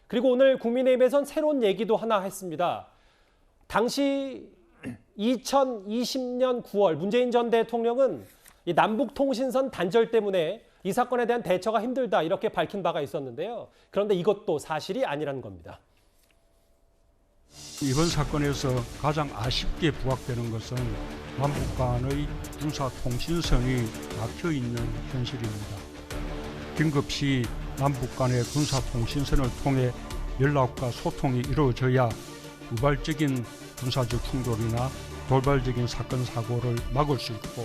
그리고 오늘 국민의힘에선 새로운 얘기도 하나 했습니다. 당시 2020년 9월 문재인 전 대통령은 이 남북통신선 단절 때문에 이 사건에 대한 대처가 힘들다 이렇게 밝힌 바가 있었는데요. 그런데 이것도 사실이 아니라는 겁니다. 이번 사건에서 가장 아쉽게 부각되는 것은 남북 간의 군사통신선이 막혀있는 현실입니다. 긴급시 남북 간의 군사통신선을 통해 연락과 소통이 이루어져야 우발적인 군사적 충돌이나 돌발적인 사건, 사고를 막을 수 있고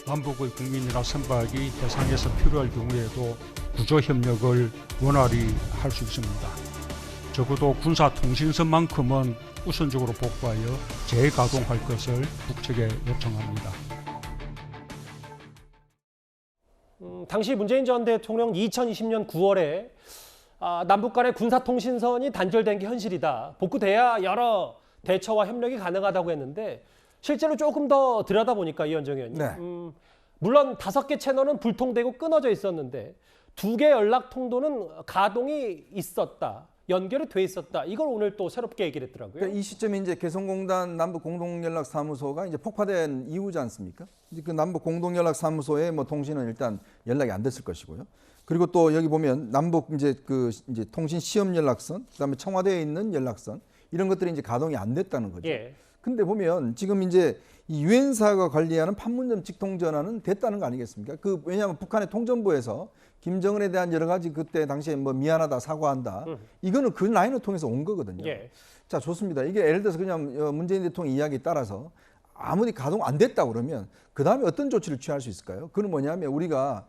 남북의 국민이나 선박이 해상에서 필요할 경우에도 구조협력을 원활히 할 수 있습니다. 적어도 군사통신선만큼은 우선적으로 복구하여 재가동할 것을 북측에 요청합니다. 당시 문재인 전 대통령 2020년 9월에 남북 간의 군사통신선이 단절된 게 현실이다. 복구돼야 여러 대처와 협력이 가능하다고 했는데 실제로 조금 더 들여다보니까 이현정 의원님. 네. 물론 5개 채널은 불통되고 끊어져 있었는데 2개 연락 통도는 가동이 있었다. 연결이 돼 있었다. 이걸 오늘 또 새롭게 얘기를 했더라고요. 그러니까 이 시점이 이제 개성공단 남북공동연락사무소가 이제 폭파된 이후지 않습니까? 이제 그 남북공동연락사무소에 뭐 통신은 일단 연락이 안 됐을 것이고요. 그리고 또 여기 보면 남북 이제 통신 시험 연락선, 그다음에 청와대에 있는 연락선 이런 것들이 이제 가동이 안 됐다는 거죠. 예. 근데 보면 지금 이제 이 유엔사가 관리하는 판문점 직통전화는 됐다는 거 아니겠습니까? 왜냐하면 북한의 통전부에서 김정은에 대한 여러 가지 그때 당시에 뭐 미안하다, 사과한다. 이거는 그 라인을 통해서 온 거거든요. 예. 자, 좋습니다. 이게 예를 들어서 그냥 문재인 대통령 이야기에 따라서 아무리 가동 안 됐다 그러면 그 다음에 어떤 조치를 취할 수 있을까요? 그건 뭐냐면 우리가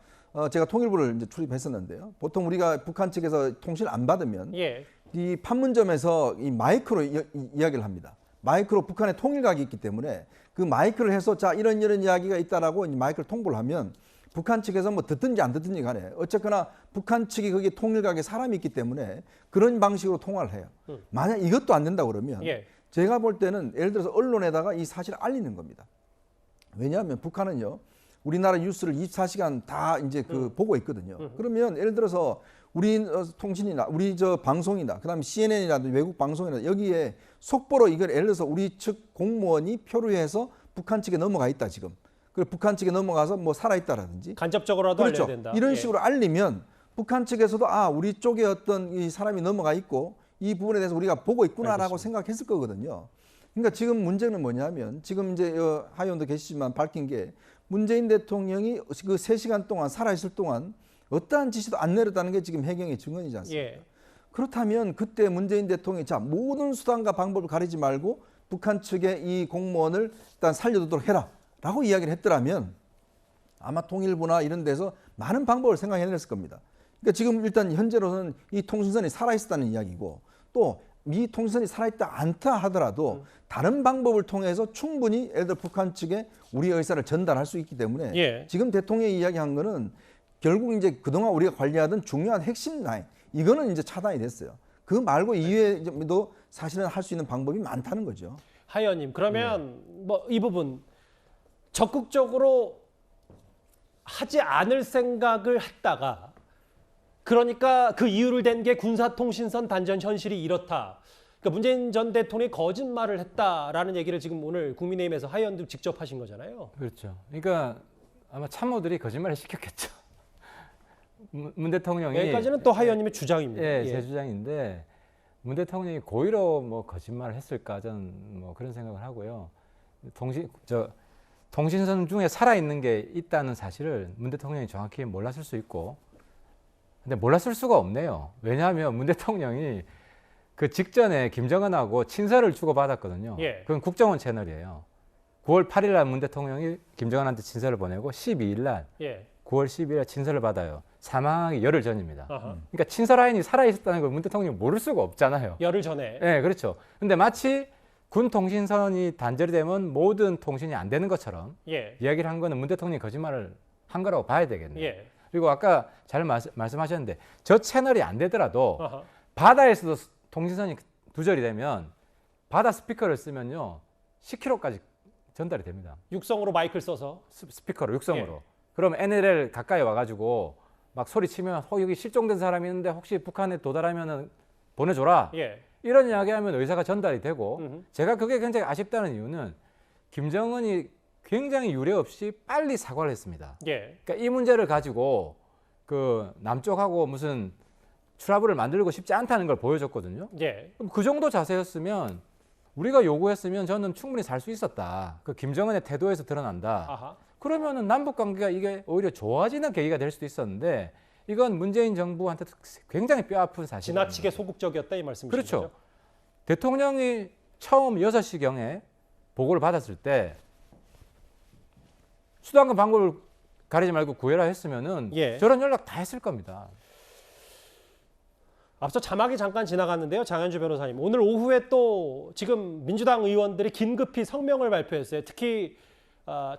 제가 통일부를 이제 출입했었는데요. 보통 우리가 북한 측에서 통신을 안 받으면 예. 이 판문점에서 이 마이크로 이야기를 합니다. 마이크로 북한의 통일각이 있기 때문에 그 마이크를 해서 자 이런 이야기가 있다라고 마이크를 통보를 하면 북한 측에서 뭐 듣든지 안 듣든지 간에 어쨌거나 북한 측이 거기에 통일각에 사람이 있기 때문에 그런 방식으로 통화를 해요. 만약 이것도 안 된다 그러면 예. 제가 볼 때는 예를 들어서 언론에다가 이 사실을 알리는 겁니다. 왜냐하면 북한은요 우리나라 뉴스를 24시간 다 이제 보고 있거든요. 그러면 예를 들어서 우리 통신이나 우리 방송이나 그다음에 CNN이라든지 외국 방송이나 여기에 속보로 이걸 예를 들어서 우리 측 공무원이 표류해서 북한 측에 넘어가 있다 지금. 그리고 북한 측에 넘어가서 뭐 살아있다라든지 간접적으로라도 그렇죠. 알려야 된다. 이런 예. 식으로 알리면 북한 측에서도 우리 쪽에 어떤 이 사람이 넘어가 있고 이 부분에 대해서 우리가 보고 있구나라고 생각했을 거거든요. 그러니까 지금 문제는 뭐냐면 지금 이제 하 의원도 계시지만 밝힌 게 문재인 대통령이 그 3시간 동안 살아있을 동안 어떠한 지시도 안 내렸다는 게 지금 해경의 증언이지 않습니까? 예. 그렇다면 그때 문재인 대통령이 자 모든 수단과 방법을 가리지 말고 북한 측의 이 공무원을 일단 살려두도록 해라 라고 이야기를 했더라면 아마 통일부나 이런 데서 많은 방법을 생각해냈을 겁니다. 그러니까 지금 일단 현재로서는 이 통신선이 살아있었다는 이야기고 또 이 통신선이 살아있다 않다 하더라도 다른 방법을 통해서 충분히 예를 들어 북한 측에 우리의 의사를 전달할 수 있기 때문에 예. 지금 대통령이 이야기한 거는 결국 이제 그동안 우리가 관리하던 중요한 핵심 라인 이거는 이제 차단이 됐어요. 그 말고 이외에도 사실은 할 수 있는 방법이 많다는 거죠. 하 의원님 그러면 뭐 이 부분 적극적으로 하지 않을 생각을 했다가 그러니까 그 이유를 댄 게 군사통신선 단전 현실이 이렇다. 그러니까 문재인 전 대통령이 거짓말을 했다라는 얘기를 지금 오늘 국민의힘에서 하 의원도 직접 하신 거잖아요. 그렇죠. 그러니까 아마 참모들이 거짓말을 시켰겠죠. 문 대통령이 여기까지는 또 하 의원님의 주장입니다. 예, 예. 제 주장인데 문 대통령이 고의로 뭐 거짓말을 했을까 저는 뭐 그런 생각을 하고요. 통신선 중에 살아 있는 게 있다는 사실을 문 대통령이 정확히 몰랐을 수 있고, 근데 몰랐을 수가 없네요. 왜냐하면 문 대통령이 그 직전에 김정은하고 친서를 주고 받았거든요. 예. 그건 국정원 채널이에요. 9월 8일 날 문 대통령이 김정은한테 친서를 보내고 12일 날 예. 9월 10일에 친서를 받아요. 사망하기 열흘 전입니다. 아하. 그러니까 친서 라인이 살아 있었다는 걸 문 대통령이 모를 수가 없잖아요. 열흘 전에. 네, 그렇죠. 근데 마치 군 통신선이 단절이 되면 모든 통신이 안 되는 것처럼 예. 이야기를 한 거는 문 대통령이 거짓말을 한 거라고 봐야 되겠네요. 예. 그리고 아까 잘 말씀하셨는데 저 채널이 안 되더라도 아하. 바다에서도 통신선이 두절이 되면 바다 스피커를 쓰면요 10km까지 전달이 됩니다. 육성으로 마이크를 써서. 스피커로 육성으로. 예. 그럼 NLL 가까이 와가지고 막 소리 치면 여기 실종된 사람이 있는데 혹시 북한에 도달하면은 보내줘라. 예. 이런 이야기하면 의사가 전달이 되고 음흠. 제가 그게 굉장히 아쉽다는 이유는 김정은이 굉장히 유례 없이 빨리 사과를 했습니다. 예. 그러니까 이 문제를 가지고 그 남쪽하고 무슨 트러블을 만들고 싶지 않다는 걸 보여줬거든요. 예. 그럼 그 정도 자세였으면 우리가 요구했으면 저는 충분히 살 수 있었다. 그 김정은의 태도에서 드러난다. 아하. 그러면은 남북 관계가 이게 오히려 좋아지는 계기가 될 수도 있었는데 이건 문재인 정부한테 굉장히 뼈아픈 사실입니다. 지나치게 소극적이었다 이 말씀이시죠? 그렇죠. 대통령이 처음 6시경에 보고를 받았을 때 수단과 방법을 가리지 말고 구해라 했으면은 예. 저런 연락 다 했을 겁니다. 앞서 자막이 잠깐 지나갔는데요. 장현주 변호사님. 오늘 오후에 또 지금 민주당 의원들이 긴급히 성명을 발표했어요. 특히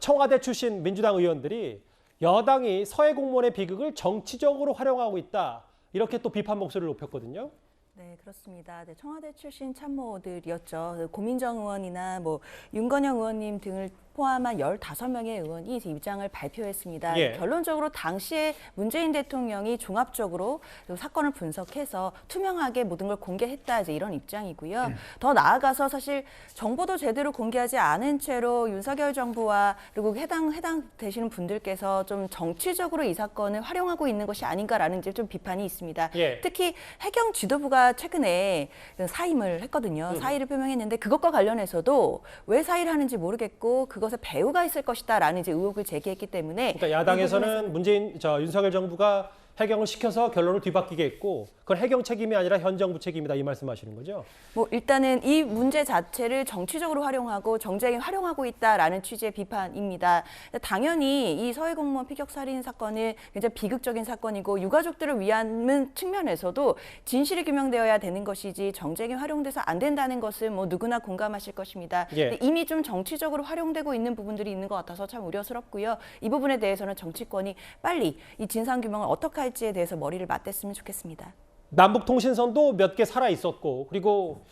청와대 출신 민주당 의원들이 여당이 서해 공무원의 비극을 정치적으로 활용하고 있다. 이렇게 또 비판 목소리를 높였거든요. 네, 그렇습니다. 네, 청와대 출신 참모들이었죠. 고민정 의원이나 뭐 윤건영 의원님 등을 포함한 15명의 의원이 입장을 발표했습니다. 예. 결론적으로 당시에 문재인 대통령이 종합적으로 사건을 분석해서 투명하게 모든 걸 공개했다 이제 이런 입장이고요. 더 나아가서 사실 정보도 제대로 공개하지 않은 채로 윤석열 정부와 그리고 해당 되시는 분들께서 좀 정치적으로 이 사건을 활용하고 있는 것이 아닌가라는 이제 좀 비판이 있습니다. 예. 특히 해경 지도부가 최근에 사임을 했거든요. 사의를 표명했는데 그것과 관련해서도 왜 사의를 하는지 모르겠고 그것에 배후가 있을 것이다라는 이제 의혹을 제기했기 때문에 그러니까 야당에서는 윤석열 정부가 해경을 시켜서 결론을 뒤바뀌게 했고 그건 해경 책임이 아니라 현 정부 책임이다 이 말씀하시는 거죠? 뭐 일단은 이 문제 자체를 정치적으로 활용하고 정쟁에 활용하고 있다라는 취지의 비판입니다. 당연히 이 서해 공무원 피격 살인 사건은 굉장히 비극적인 사건이고 유가족들을 위한 측면에서도 진실이 규명되어야 되는 것이지 정쟁에 활용돼서 안 된다는 것은 뭐 누구나 공감하실 것입니다. 예. 이미 좀 정치적으로 활용되고 있는 부분들이 있는 것 같아서 참 우려스럽고요. 이 부분에 대해서는 정치권이 빨리 이 진상 규명을 어떻게 할지에 대해서 머리를 맞댔으면 좋겠습니다. 남북통신선도 몇 개 살아 있었고 그리고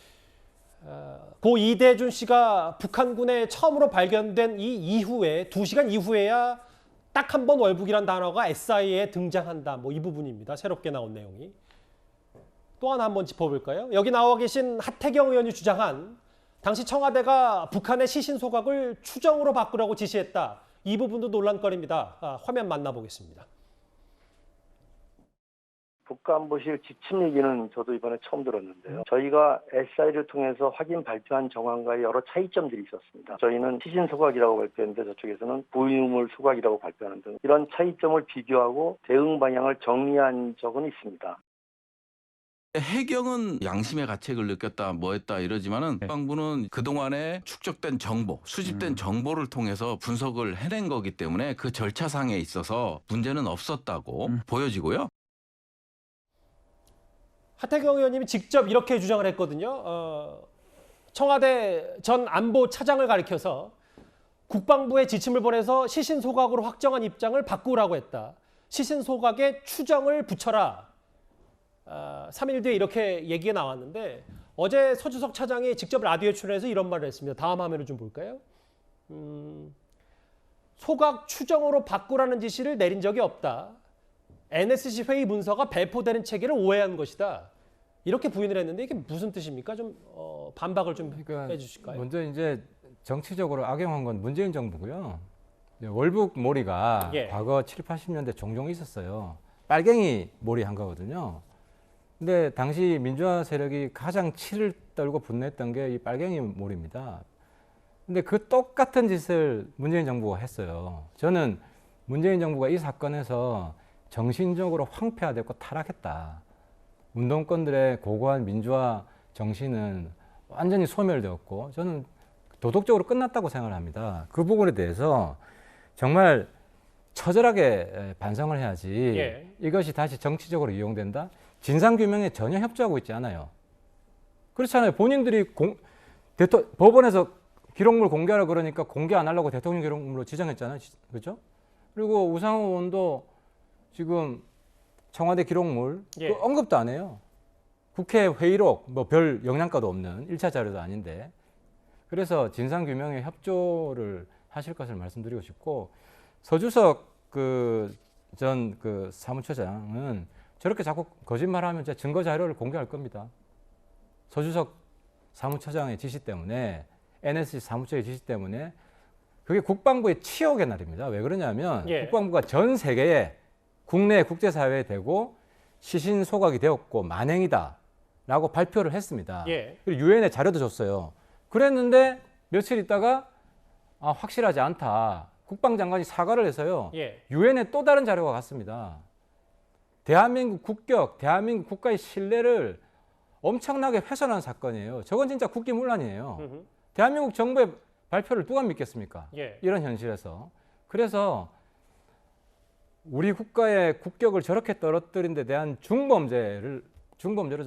고 이대준 씨가 북한군에 처음으로 발견된 이 이후에 2시간 이후에야 딱 한 번 월북이란 단어가 SI에 등장한다. 뭐 이 부분입니다. 새롭게 나온 내용이. 또 하나 한번 짚어볼까요? 여기 나와 계신 하태경 의원이 주장한 당시 청와대가 북한의 시신 소각을 추정으로 바꾸라고 지시했다. 이 부분도 논란거리입니다. 화면 만나보겠습니다. 국가안보실 지침 얘기는 저도 이번에 처음 들었는데요. 저희가 SI를 통해서 확인 발표한 정황과의 여러 차이점들이 있었습니다. 저희는 시신 소각이라고 발표했는데 저쪽에서는 부유물 소각이라고 발표하는 등 이런 차이점을 비교하고 대응 방향을 정리한 적은 있습니다. 해경은 양심의 가책을 느꼈다 뭐했다 이러지만은 국방부는 그동안에 축적된 정보, 수집된 정보를 통해서 분석을 해낸 거기 때문에 그 절차상에 있어서 문제는 없었다고 보여지고요. 하태경 의원님이 직접 이렇게 주장을 했거든요. 청와대 전 안보 차장을 가리켜서 국방부에 지침을 보내서 시신 소각으로 확정한 입장을 바꾸라고 했다. 시신 소각에 추정을 붙여라. 3일 뒤에 이렇게 얘기가 나왔는데 어제 서주석 차장이 직접 라디오에 출연해서 이런 말을 했습니다. 다음 화면을 좀 볼까요? 소각 추정으로 바꾸라는 지시를 내린 적이 없다. NSC 회의 문서가 배포되는 체계를 오해한 것이다. 이렇게 부인을 했는데 이게 무슨 뜻입니까? 좀 반박을 좀 해주실까요? 먼저 이제 정치적으로 악용한 건 문재인 정부고요. 월북 몰이가 예. 과거 7, 80년대 종종 있었어요. 빨갱이 몰이한 거거든요. 근데 당시 민주화 세력이 가장 치를 떨고 분노했던 게 이 빨갱이 몰입니다. 근데 그 똑같은 짓을 문재인 정부가 했어요. 저는 문재인 정부가 이 사건에서 정신적으로 황폐화됐고 타락했다. 운동권들의 고고한 민주화 정신은 완전히 소멸되었고 저는 도덕적으로 끝났다고 생각을 합니다. 그 부분에 대해서 정말 처절하게 반성을 해야지 예. 이것이 다시 정치적으로 이용된다? 진상규명에 전혀 협조하고 있지 않아요. 그렇잖아요. 본인들이 법원에서 기록물 공개하라 그러니까 공개 안 하려고 대통령 기록물로 지정했잖아요. 그렇죠? 그리고 우상호 의원도 지금 청와대 기록물 예. 그 언급도 안 해요. 국회 회의록 뭐 별 영향가도 없는 1차 자료도 아닌데 그래서 진상규명에 협조를 하실 것을 말씀드리고 싶고 서주석 전 사무처장은 저렇게 자꾸 거짓말하면 제 증거 자료를 공개할 겁니다. 서주석 사무처장의 지시 때문에 NSC 사무처의 지시 때문에 그게 국방부의 치욕의 날입니다. 왜 그러냐면 예. 국방부가 전 세계에 국내 국제사회에 대고 시신소각이 되었고 만행이다라고 발표를 했습니다. 예. 그리고 유엔에 자료도 줬어요. 그랬는데 며칠 있다가 확실하지 않다. 국방장관이 사과를 해서요. 예. 유엔에 또 다른 자료가 갔습니다. 대한민국 국격, 대한민국 국가의 신뢰를 엄청나게 훼손한 사건이에요. 저건 진짜 국기문란이에요. 음흠. 대한민국 정부의 발표를 누가 믿겠습니까? 예. 이런 현실에서. 그래서 우리 국가의 국격을 저렇게 떨어뜨린 데 대한 중범죄를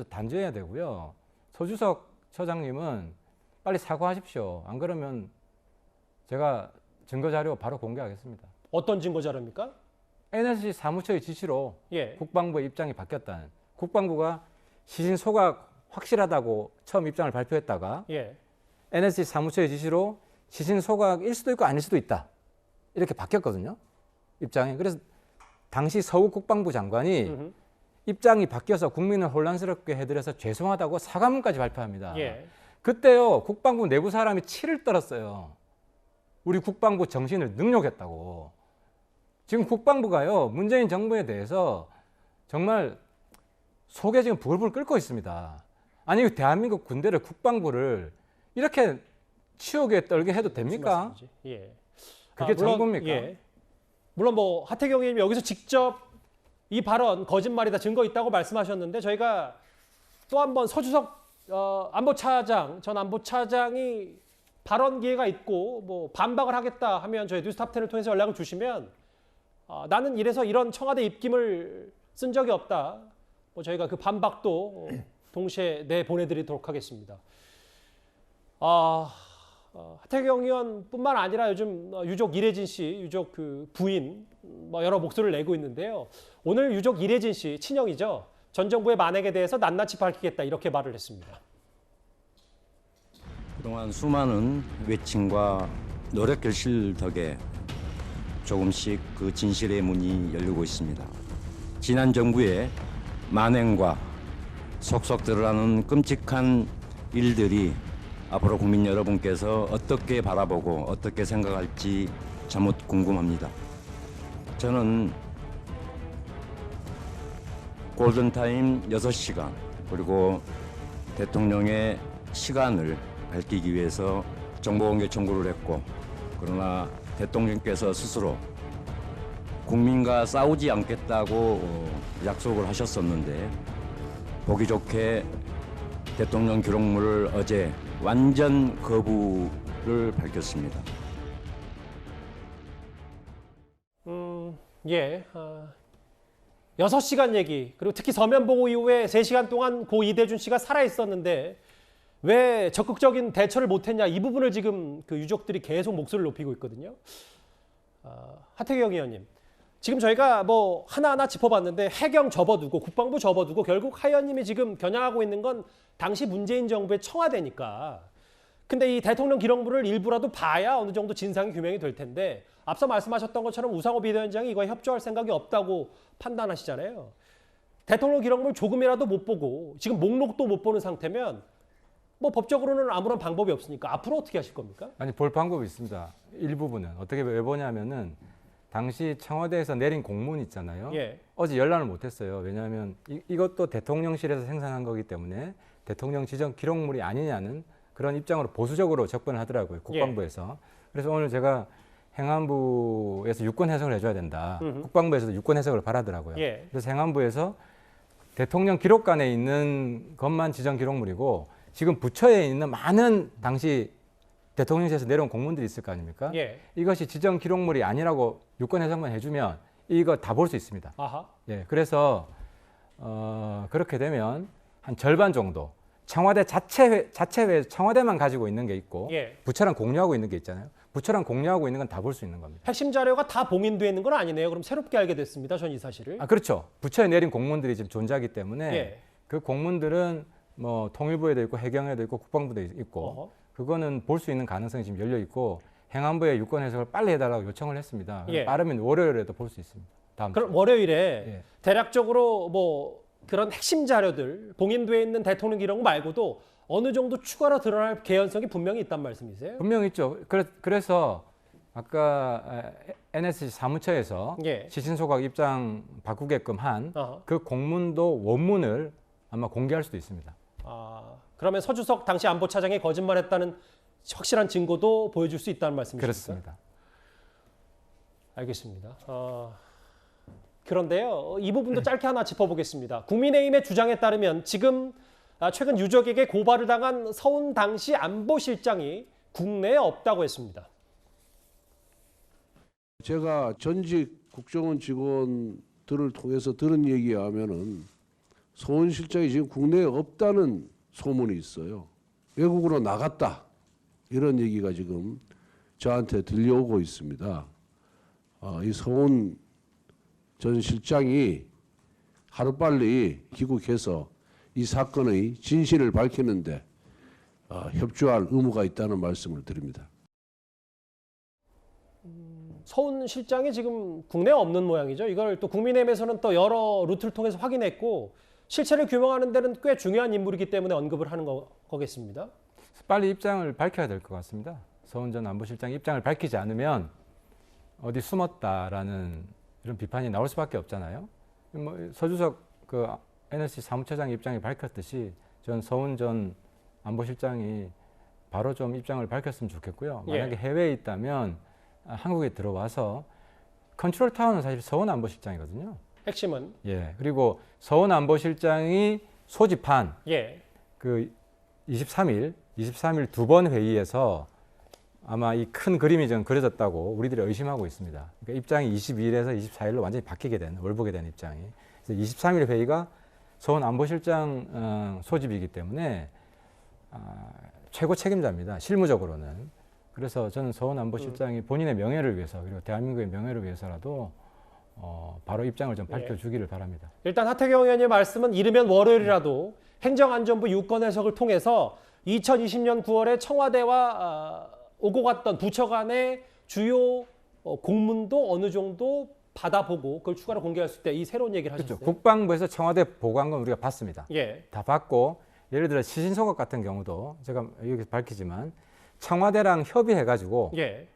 단죄해야 되고요. 서주석 처장님은 빨리 사과하십시오. 안 그러면 제가 증거 자료 바로 공개하겠습니다. 어떤 증거 자료입니까? NSC 사무처의 지시로 예. 국방부의 입장이 바뀌었다는. 국방부가 시신 소각 확실하다고 처음 입장을 발표했다가 예. NSC 사무처의 지시로 시신 소각일 수도 있고 아닐 수도 있다. 이렇게 바뀌었거든요. 입장이. 그래서 당시 서욱 국방부 장관이 음흠. 입장이 바뀌어서 국민을 혼란스럽게 해드려서 죄송하다고 사과문까지 발표합니다. 예. 그때요 국방부 내부 사람이 치를 떨었어요. 우리 국방부 정신을 능욕했다고. 지금 국방부가요 문재인 정부에 대해서 정말 속에 지금 부글부글 끓고 있습니다. 아니 대한민국 군대를 국방부를 이렇게 치욕에 떨게 해도 됩니까? 무슨 말씀이지? 예. 그게 물론, 정부입니까? 예. 물론 뭐 하태경 의원님 여기서 직접 이 발언 거짓말이다 증거 있다고 말씀하셨는데 저희가 또 한 번 서주석 전 안보차장이 발언 기회가 있고 뭐 반박을 하겠다 하면 저희 뉴스탑10을 통해서 연락을 주시면 나는 이래서 이런 청와대 입김을 쓴 적이 없다. 뭐 저희가 그 반박도 동시에 내보내드리도록 하겠습니다. 하태경 의원뿐만 아니라 요즘 유족 이래진 씨, 유족 그 부인 뭐 여러 목소리를 내고 있는데요. 오늘 유족 이래진 씨 친형이죠. 전 정부의 만행에 대해서 낱낱이 밝히겠다 이렇게 말을 했습니다. 그동안 수많은 외침과 노력 결실 덕에 조금씩 그 진실의 문이 열리고 있습니다. 지난 정부의 만행과 속속 드러나는 끔찍한 일들이 앞으로 국민 여러분께서 어떻게 바라보고 어떻게 생각할지 참으로 궁금합니다. 저는 골든타임 6시간 그리고 대통령의 시간을 밝히기 위해서 정보공개 청구를 했고 그러나 대통령께서 스스로 국민과 싸우지 않겠다고 약속을 하셨었는데 보기 좋게 대통령 기록물을 어제 완전 거부를 밝혔습니다. 예. 6시간 얘기 그리고 특히 서면 보고 이후에 3시간 동안 고 이대준 씨가 살아 있었는데 왜 적극적인 대처를 못했냐 이 부분을 지금 그 유족들이 계속 목소리를 높이고 있거든요. 하태경 의원님, 지금 저희가 뭐 하나하나 짚어봤는데 해경 접어두고 국방부 접어두고 결국 하 의원님이 지금 겨냥하고 있는 건 당시 문재인 정부의 청와대니까. 근데 이 대통령 기록물을 일부라도 봐야 어느 정도 진상이 규명이 될 텐데 앞서 말씀하셨던 것처럼 우상호 비대위원장이 이거에 협조할 생각이 없다고 판단하시잖아요. 대통령 기록물 조금이라도 못 보고 지금 목록도 못 보는 상태면 뭐 법적으로는 아무런 방법이 없으니까 앞으로 어떻게 하실 겁니까? 아니 볼 방법이 있습니다. 일부분은 어떻게 왜 보냐면은 당시 청와대에서 내린 공문 있잖아요. 예. 어제 열람을 못했어요. 왜냐하면 이것도 대통령실에서 생산한 거기 때문에 대통령 지정 기록물이 아니냐는 그런 입장으로 보수적으로 접근을 하더라고요. 국방부에서. 그래서 오늘 제가 행안부에서 유권 해석을 해줘야 된다. 국방부에서도 유권 해석을 바라더라고요. 예. 그래서 행안부에서 대통령 기록관에 있는 것만 지정 기록물이고 지금 부처에 있는 많은 당시 대통령실에서 내려온 공문들이 있을 거 아닙니까? 예. 이것이 지정 기록물이 아니라고 유권 해석만 해주면 이거 다 볼 수 있습니다. 아하. 예, 그래서 그렇게 되면 한 절반 정도 청와대 자체회 청와대만 가지고 있는 게 있고 예. 부처랑 공유하고 있는 게 있잖아요. 부처랑 공유하고 있는 건 다 볼 수 있는 겁니다. 핵심 자료가 다 봉인되어 있는 건 아니네요. 그럼 새롭게 알게 됐습니다. 전 이 사실을. 그렇죠. 부처에 내린 공문들이 지금 존재하기 때문에 예. 그 공문들은 뭐 통일부에도 있고 해경에도 있고 국방부도 있고 어허. 그거는 볼 수 있는 가능성이 지금 열려 있고 행안부에 유권 해석을 빨리 해달라고 요청을 했습니다. 예. 빠르면 월요일에도 볼 수 있습니다. 다음 주. 그럼 월요일에 예. 대략적으로 뭐 그런 핵심 자료들, 봉인돼 있는 대통령 기록 말고도 어느 정도 추가로 드러날 개연성이 분명히 있단 말씀이세요? 분명히 있죠. 그래서 아까 NSC 사무처에서 예. 시신소각 입장 바꾸게끔 한 어허. 그 공문도 원문을 아마 공개할 수도 있습니다. 그러면 서주석 당시 안보차장이 거짓말했다는 확실한 증거도 보여줄 수 있다는 말씀이십니까? 그렇습니다. 알겠습니다. 그런데요, 이 부분도 짧게 하나 짚어보겠습니다. 국민의힘의 주장에 따르면 지금 최근 유족에게 고발을 당한 서훈 당시 안보실장이 국내에 없다고 했습니다. 제가 전직 국정원 직원들을 통해서 들은 얘기에 하면은 서훈 실장이 지금 국내에 없다는 소문이 있어요. 외국으로 나갔다. 이런 얘기가 지금 저한테 들려오고 있습니다. 이 서훈 전 실장이 하루빨리 귀국해서 이 사건의 진실을 밝히는데 협조할 의무가 있다는 말씀을 드립니다. 서훈 실장이 지금 국내에 없는 모양이죠. 이걸 또 국민의힘에서는 또 여러 루트를 통해서 확인했고 실체를 규명하는 데는 꽤 중요한 인물이기 때문에 언급을 하는 거겠습니다. 빨리 입장을 밝혀야 될 것 같습니다. 서훈 전 안보실장 입장을 밝히지 않으면 어디 숨었다라는 이런 비판이 나올 수밖에 없잖아요. 뭐 서주석 그 NSC 사무처장 입장이 밝혔듯이 전 서훈 전 안보실장이 바로 좀 입장을 밝혔으면 좋겠고요. 만약에 예. 해외에 있다면 한국에 들어와서 컨트롤 타워는 사실 서훈 안보실장이거든요. 핵심은 예. 그리고 서훈 안보실장이 소집한 예. 그 23일 두 번 회의에서 아마 이 큰 그림이 좀 그려졌다고 우리들이 의심하고 있습니다. 그러니까 입장이 22일에서 24일로 완전히 바뀌게 된, 월보게 된 입장이. 그래서 23일 회의가 서훈 안보실장 소집이기 때문에 최고 책임자입니다. 실무적으로는. 그래서 저는 서훈 안보실장이 본인의 명예를 위해서 그리고 대한민국의 명예를 위해서라도 바로 입장을 좀 밝혀주기를 바랍니다. 일단 하태경 의원의 말씀은 이르면 월요일이라도 행정안전부 유권 해석을 통해서 2020년 9월에 청와대와 오고 갔던 부처 간의 주요 공문도 어느 정도 받아보고 그걸 추가로 공개할 수 있다. 이 새로운 얘기를 하셨어요. 그렇죠. 국방부에서 청와대 보고한 건 우리가 봤습니다. 예. 다 받고 예를 들어 시신소각 같은 경우도 제가 여기서 밝히지만 청와대랑 협의해가지고 예.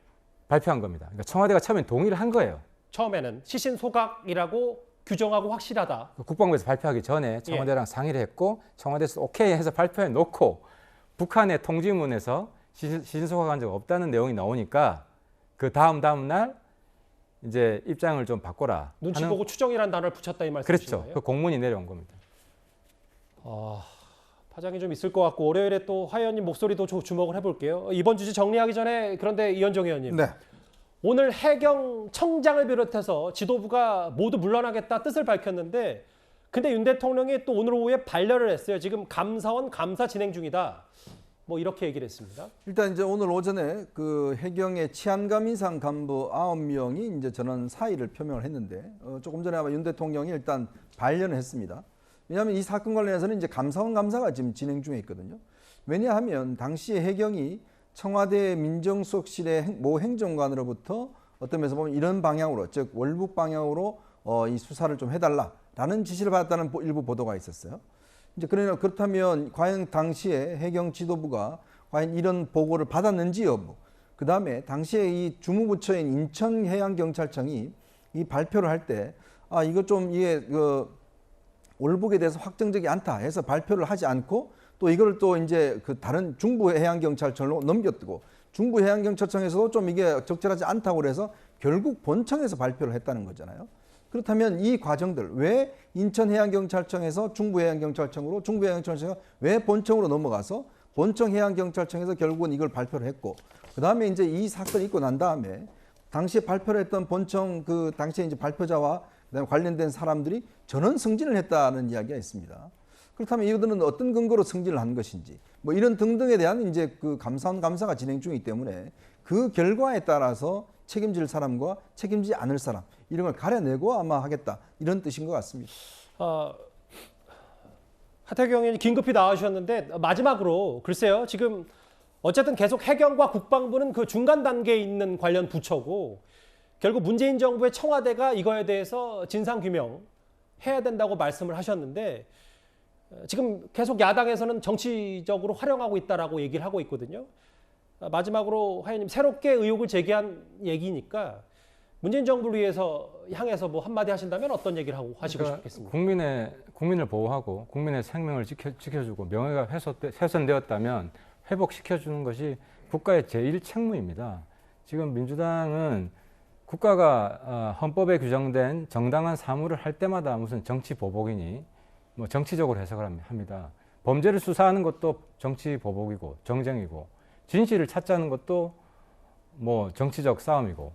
발표한 겁니다. 그러니까 청와대가 처음엔 동의를 한 거예요. 처음에는 시신 소각이라고 규정하고 확실하다. 국방부에서 발표하기 전에 청와대랑 상의를 했고 청와대에서 오케이 해서 발표해 놓고 북한의 통지문에서 시신 소각한 적 없다는 내용이 나오니까 그 다음 날 이제 입장을 좀 바꿔라. 눈치 보고 추정이라는 단어를 붙였다 이 말씀이신가요? 그렇죠. 그 공문이 내려온 겁니다. 파장이 좀 있을 것 같고 월요일에 또 하 의원님 목소리도 주목을 해볼게요. 이번 주제 정리하기 전에 그런데 이현정 의원님. 네. 오늘 해경 청장을 비롯해서 지도부가 모두 물러나겠다 뜻을 밝혔는데 근데 윤 대통령이 또 오늘 오후에 반려를 했어요. 지금 감사원 감사 진행 중이다. 뭐 이렇게 얘기를 했습니다. 일단 이제 오늘 오전에 그 해경의 치안감 이상 간부 9명이 이제 전원 사의를 표명을 했는데 조금 전에 아마 윤 대통령이 일단 반려를 했습니다. 왜냐하면 이 사건 관련해서는 이제 감사원 감사가 지금 진행 중에 있거든요. 왜냐하면 당시 해경이 청와대 민정수석실의 모 행정관으로부터 어떤 면에서 보면 이런 방향으로 즉 월북 방향으로 이 수사를 좀 해달라라는 지시를 받았다는 일부 보도가 있었어요. 이제 그렇다면 과연 당시에 해경 지도부가 과연 이런 보고를 받았는지 여부, 그 다음에 당시에 이 주무부처인 인천해양경찰청이 이 발표를 할 때 이거 좀 이게 월북에 대해서 확정적이 않다 해서 발표를 하지 않고 또 이걸 또 이제 그 다른 중부해양경찰청으로 넘겼고 중부해양경찰청에서도 좀 이게 적절하지 않다고 그래서 결국 본청에서 발표를 했다는 거잖아요. 그렇다면 이 과정들 왜 인천해양경찰청에서 중부해양경찰청으로 중부해양경찰청이 왜 본청으로 넘어가서 본청해양경찰청에서 결국은 이걸 발표를 했고 그 다음에 이제 이 사건이 있고 난 다음에 당시에 발표를 했던 본청 그 당시에 이제 발표자와 그다음에 관련된 사람들이 전원 승진을 했다는 이야기가 있습니다. 그렇다면 이들은 어떤 근거로 승진을 한 것인지 뭐 이런 등등에 대한 이제 그 감사원 감사가 진행 중이기 때문에 그 결과에 따라서 책임질 사람과 책임지지 않을 사람 이런 걸 가려내고 아마 하겠다 이런 뜻인 것 같습니다. 하태경 의원이 긴급히 나와주셨는데 마지막으로 글쎄요 지금 어쨌든 계속 해경과 국방부는 그 중간 단계에 있는 관련 부처고 결국 문재인 정부의 청와대가 이거에 대해서 진상규명 해야 된다고 말씀을 하셨는데 지금 계속 야당에서는 정치적으로 활용하고 있다라고 얘기를 하고 있거든요. 마지막으로 하연님 새롭게 의혹을 제기한 얘기니까 문재인 정부를 위해서 향해서 뭐 한마디 하신다면 어떤 얘기를 하시고 싶겠습니까? 국민을 보호하고 국민의 생명을 지켜주고 명예가 훼손되었다면 회복시켜주는 것이 국가의 제1 책무입니다. 지금 민주당은 국가가 헌법에 규정된 정당한 사무를 할 때마다 무슨 정치 보복이니 뭐 정치적으로 해석을 합니다. 범죄를 수사하는 것도 정치 보복이고 정쟁이고 진실을 찾자는 것도 뭐 정치적 싸움이고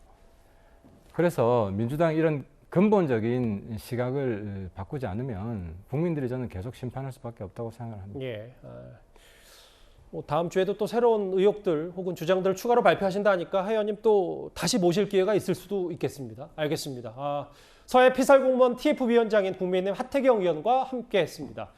그래서 민주당 이런 근본적인 시각을 바꾸지 않으면 국민들이 저는 계속 심판할 수밖에 없다고 생각을 합니다. 예. 뭐 다음 주에도 또 새로운 의혹들 혹은 주장들을 추가로 발표하신다 하니까 하의원님 또 다시 모실 기회가 있을 수도 있겠습니다. 알겠습니다. 서해 피살공무원 TF위원장인 국민의힘 하태경 의원과 함께했습니다.